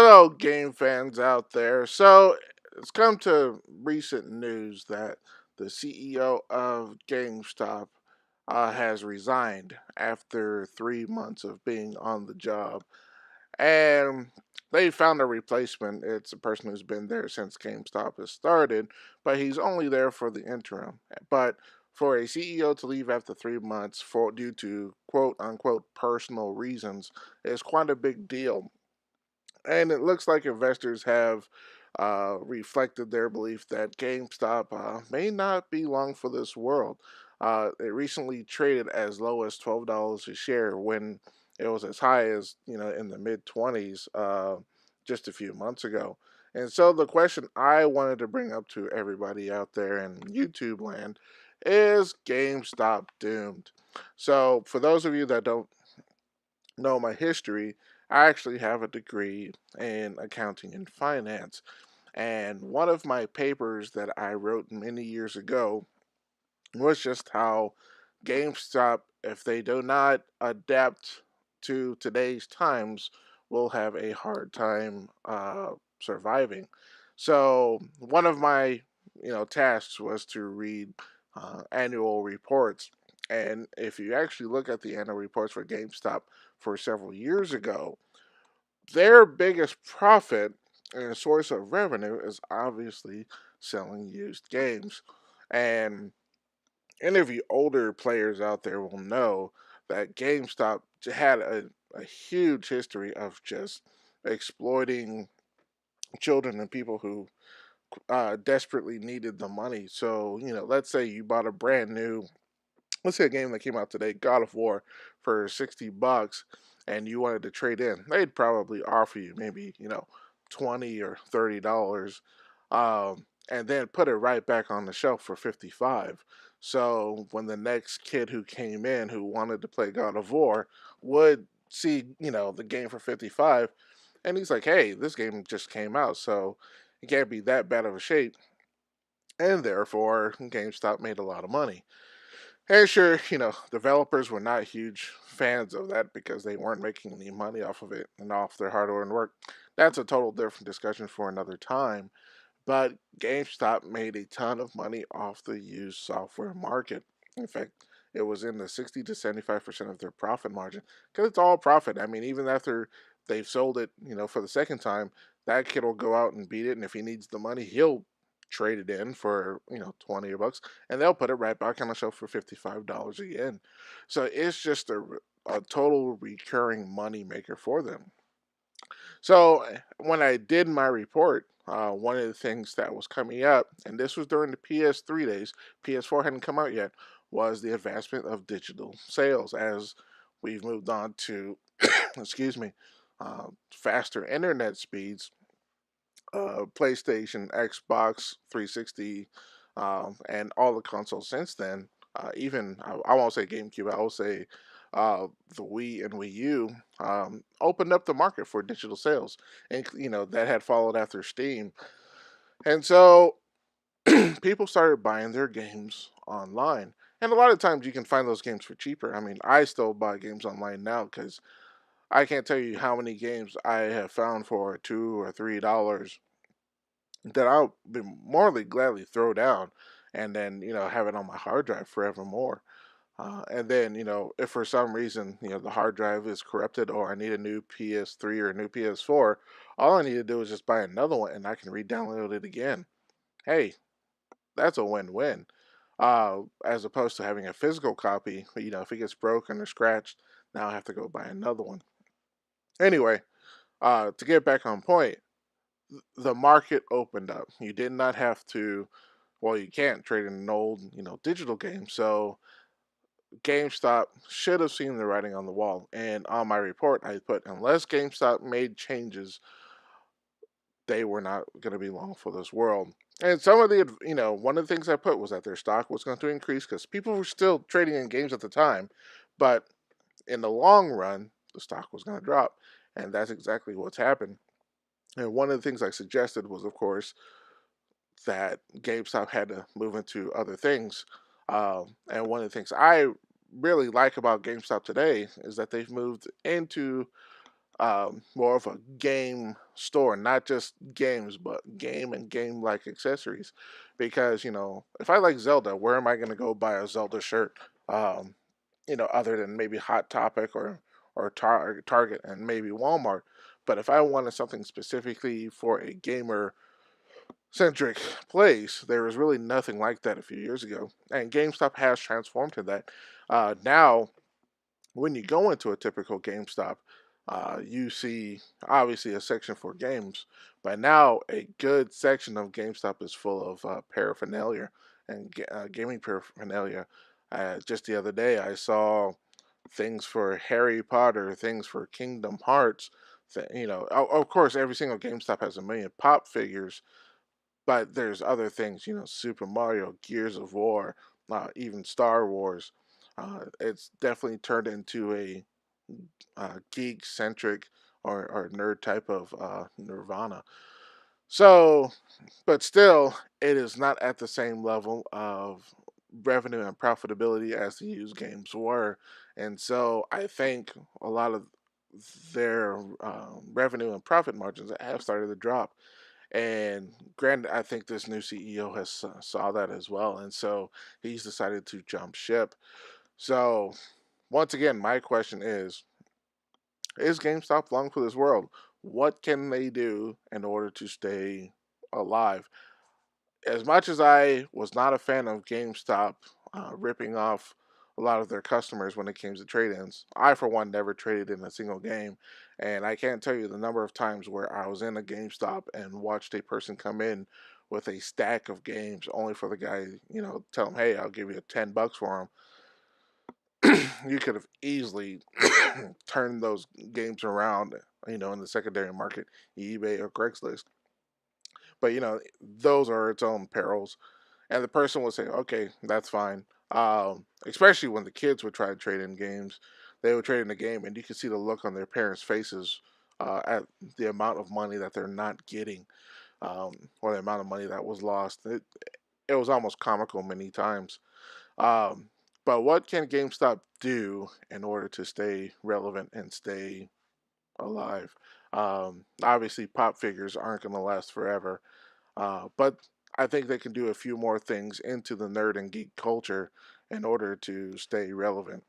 Hello, game fans out there. So, it's come to recent news that the CEO of GameStop has resigned after 3 months of being on the job. And they found a replacement. It's a person who's been there since GameStop has started, but he's only there for the interim. But for a CEO to leave after 3 months for due to quote unquote personal reasons is quite a big deal, and it looks like investors have reflected their belief that GameStop may not be long for this world. It recently traded as low as $12 a share when it was as high as in the mid 20s just a few months ago. And so the question I wanted to bring up to everybody out there in YouTube land is GameStop doomed? So for those of you that don't know my history, I actually have a degree in accounting and finance. And one of my papers that I wrote many years ago was just how GameStop, if they do not adapt to today's times, will have a hard time surviving. So one of my tasks was to read annual reports, and if you actually look at the annual reports for GameStop for several years ago, their biggest profit and source of revenue is obviously selling used games. And any of you older players out there will know that GameStop had a huge history of just exploiting children and people who desperately needed the money. So, let's say you bought a brand new, let's say a game that came out today, God of War, for $60, and you wanted to trade in, they'd probably offer you maybe, $20 or $30, and then put it right back on the shelf for 55. So when the next kid who came in who wanted to play God of War would see, the game for 55, and he's like, hey, this game just came out, so it can't be that bad of a shape. And therefore, GameStop made a lot of money. And sure, developers were not huge fans of that because they weren't making any money off of it and off their hard-earned work. That's a total different discussion for another time. But GameStop made a ton of money off the used software market. In fact, it was in the 60 to 75% of their profit margin because it's all profit. I mean, even after they've sold it, for the second time, that kid will go out and beat it, and if he needs the money, he'll trade it in for 20 bucks, and they'll put it right back on the shelf for $55 again. So it's just a total recurring money maker for them. So when I did my report, one of the things that was coming up, and this was during the PS3 days, PS4 hadn't come out yet, was the advancement of digital sales as we've moved on to, excuse me, faster internet speeds, PlayStation, Xbox 360, and all the consoles since then. Even I won't say GameCube, I will say the Wii and Wii U opened up the market for digital sales, and that had followed after Steam, and so people started buying their games online. And a lot of times you can find those games for cheaper. I mean, I still buy games online now because I can't tell you how many games I have found for $2 or $3 that I'll be more than gladly throw down and then, have it on my hard drive forevermore. And then, if for some reason, the hard drive is corrupted or I need a new PS3 or a new PS4, all I need to do is just buy another one and I can re-download it again. Hey, that's a win-win. As opposed to having a physical copy, if it gets broken or scratched, now I have to go buy another one. Anyway, to get back on point, the market opened up. You did not have to, well, you can't trade in an old, digital game. So GameStop should have seen the writing on the wall. And on my report, I put, unless GameStop made changes, they were not going to be long for this world. And some of the, one of the things I put was that their stock was going to increase because people were still trading in games at the time. But in the long run, the stock was going to drop. And that's exactly what's happened. And one of the things I suggested was, of course, that GameStop had to move into other things. And one of the things I really like about GameStop today is that they've moved into more of a game store, not just games, but game and game like accessories. Because, if I like Zelda, where am I going to go buy a Zelda shirt? Um, other than maybe Hot Topic or Target and maybe Walmart. But if I wanted something specifically for a gamer centric place, there was really nothing like that a few years ago. And GameStop has transformed to that. Now, when you go into a typical GameStop, you see obviously a section for games, but now a good section of GameStop is full of paraphernalia and gaming paraphernalia. Just the other day, I saw things for Harry Potter, things for Kingdom Hearts. Of course, every single GameStop has a million pop figures, but there's other things, Super Mario, Gears of War, even Star Wars. It's definitely turned into a geek centric or nerd type of Nirvana. So, but still, it is not at the same level of revenue and profitability as the used games were. And so I think a lot of their revenue and profit margins have started to drop. And granted, I think this new CEO has saw that as well, and so he's decided to jump ship. So once again, my question is GameStop long for this world? What can they do in order to stay alive? As much as I was not a fan of GameStop ripping off a lot of their customers when it came to trade-ins, I for one never traded in a single game, and I can't tell you the number of times where I was in a GameStop and watched a person come in with a stack of games, only for the guy, tell him, "Hey, I'll give you $10 for them." You could have easily turned those games around, in the secondary market, eBay or Craigslist. But those are its own perils, and the person would say, "Okay, that's fine." Especially when the kids would try to trade in games, they would trade in a game, and you could see the look on their parents' faces at the amount of money that they're not getting, or the amount of money that was lost. It was almost comical many times. Um, but what can GameStop do in order to stay relevant and stay alive? Obviously, pop figures aren't going to last forever. But I think they can do a few more things into the nerd and geek culture in order to stay relevant.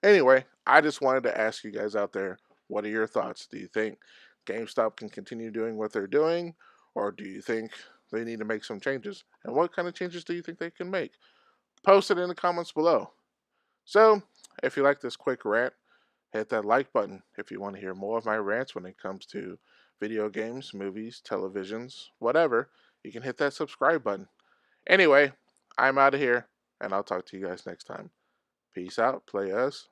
Anyway, I just wanted to ask you guys out there, what are your thoughts? Do you think GameStop can continue doing what they're doing, or do you think they need to make some changes? And what kind of changes do you think they can make? Post it in the comments below. So, if you like this quick rant, hit that like button. If you want to hear more of my rants when it comes to video games, movies, televisions, whatever, you can hit that subscribe button. Anyway, I'm out of here, and I'll talk to you guys next time. Peace out, play us.